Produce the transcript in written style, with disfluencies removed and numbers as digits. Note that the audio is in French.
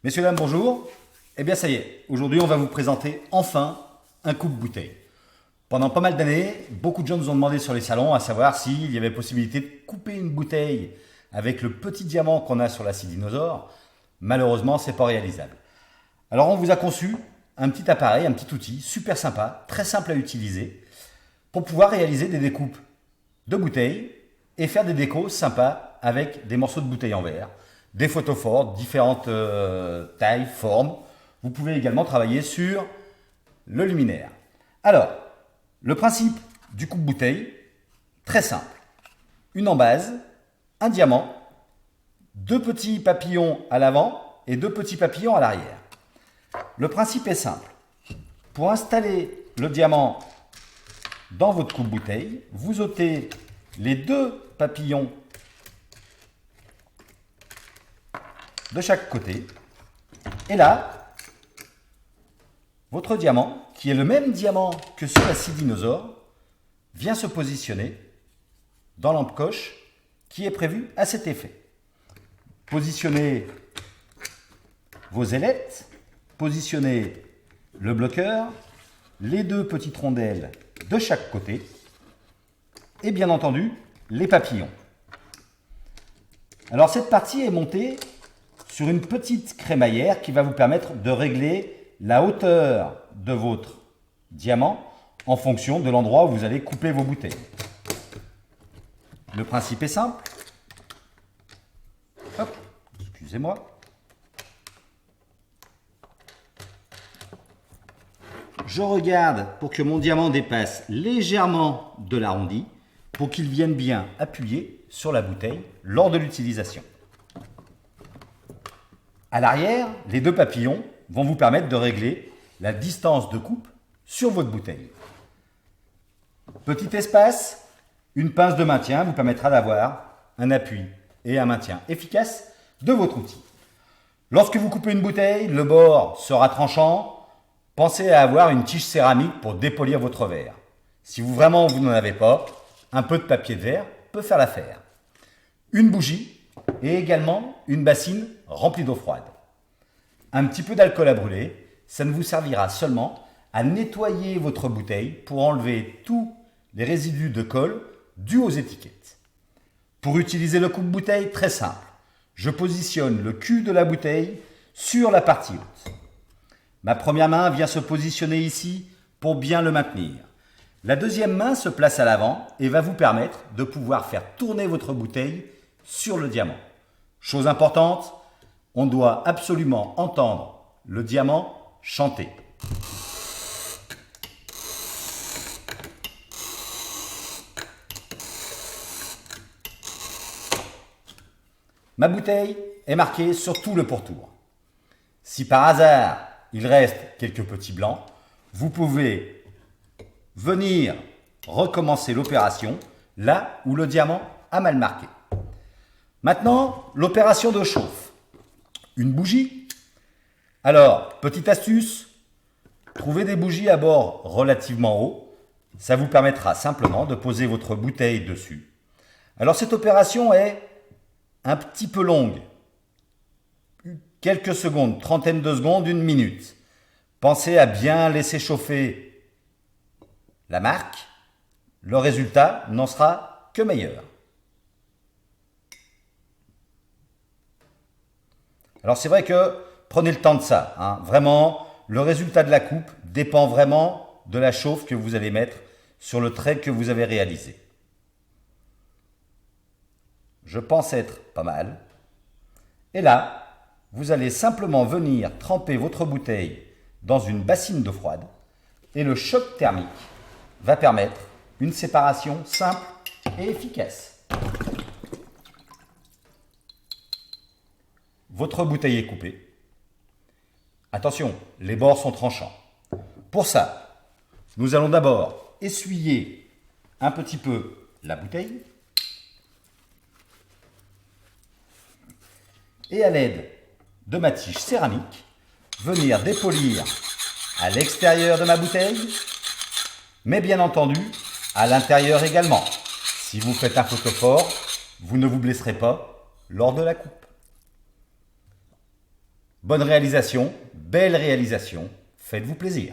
Messieurs, dames, bonjour. Eh bien, ça y est, aujourd'hui, on va vous présenter enfin un coupe-bouteille. Pendant pas mal d'années, beaucoup de gens nous ont demandé sur les salons à savoir s'il y avait possibilité de couper une bouteille avec le petit diamant qu'on a sur la scie dinosaure. Malheureusement, c'est pas réalisable. Alors, on vous a conçu un petit appareil, un petit outil super sympa, très simple à utiliser, pour pouvoir réaliser des découpes de bouteilles et faire des décos sympas avec des morceaux de bouteilles en verre, des photos fortes, différentes tailles, formes. Vous pouvez également travailler sur le luminaire. Alors, le principe du coupe-bouteille, très simple. Une embase, un diamant, deux petits papillons à l'avant et deux petits papillons à l'arrière. Le principe est simple. Pour installer le diamant dans votre coupe-bouteille, vous ôtez les deux papillons de chaque côté. Et là, votre diamant, qui est le même diamant que sur la scie dinosaure, vient se positionner dans l'encoche qui est prévue à cet effet. Positionnez vos ailettes, positionnez le bloqueur, les deux petites rondelles de chaque côté et bien entendu les papillons. Alors cette partie est montée sur une petite crémaillère qui va vous permettre de régler la hauteur de votre diamant en fonction de l'endroit où vous allez couper vos bouteilles. Le principe est simple. Hop, excusez-moi. Je regarde pour que mon diamant dépasse légèrement de l'arrondi pour qu'il vienne bien appuyer sur la bouteille lors de l'utilisation. À l'arrière, les deux papillons vont vous permettre de régler la distance de coupe sur votre bouteille. Petit espace, une pince de maintien vous permettra d'avoir un appui et un maintien efficace de votre outil. Lorsque vous coupez une bouteille, le bord sera tranchant. Pensez à avoir une tige céramique pour dépolir votre verre. Si vous n'en avez pas, un peu de papier de verre peut faire l'affaire. Une bougie et également une bassine remplie d'eau froide. Un petit peu d'alcool à brûler, ça ne vous servira seulement à nettoyer votre bouteille pour enlever tous les résidus de colle dus aux étiquettes. Pour utiliser le coupe-bouteille, très simple. Je positionne le cul de la bouteille sur la partie haute. Ma première main vient se positionner ici pour bien le maintenir. La deuxième main se place à l'avant et va vous permettre de pouvoir faire tourner votre bouteille sur le diamant. Chose importante, on doit absolument entendre le diamant chanter. Ma bouteille est marquée sur tout le pourtour. Si par hasard il reste quelques petits blancs, vous pouvez venir recommencer l'opération là où le diamant a mal marqué. Maintenant, l'opération de chauffe. Une bougie. Alors, petite astuce, trouvez des bougies à bord relativement haut. Ça vous permettra simplement de poser votre bouteille dessus. Alors, cette opération est un petit peu longue. Quelques secondes, trentaine de secondes, une minute. Pensez à bien laisser chauffer la marque. Le résultat n'en sera que meilleur. Alors c'est vrai que prenez le temps de ça. Vraiment, le résultat de la coupe dépend vraiment de la chauffe que vous allez mettre sur le trait que vous avez réalisé. Je pense être pas mal. Et là, vous allez simplement venir tremper votre bouteille dans une bassine d'eau froide et le choc thermique va permettre une séparation simple et efficace. Votre bouteille est coupée. Attention, les bords sont tranchants. Pour ça, nous allons d'abord essuyer un petit peu la bouteille et à l'aide de ma tige céramique, venir dépolir à l'extérieur de ma bouteille, mais bien entendu à l'intérieur également. Si vous faites un photophore, vous ne vous blesserez pas lors de la coupe. Bonne réalisation, belle réalisation, faites-vous plaisir.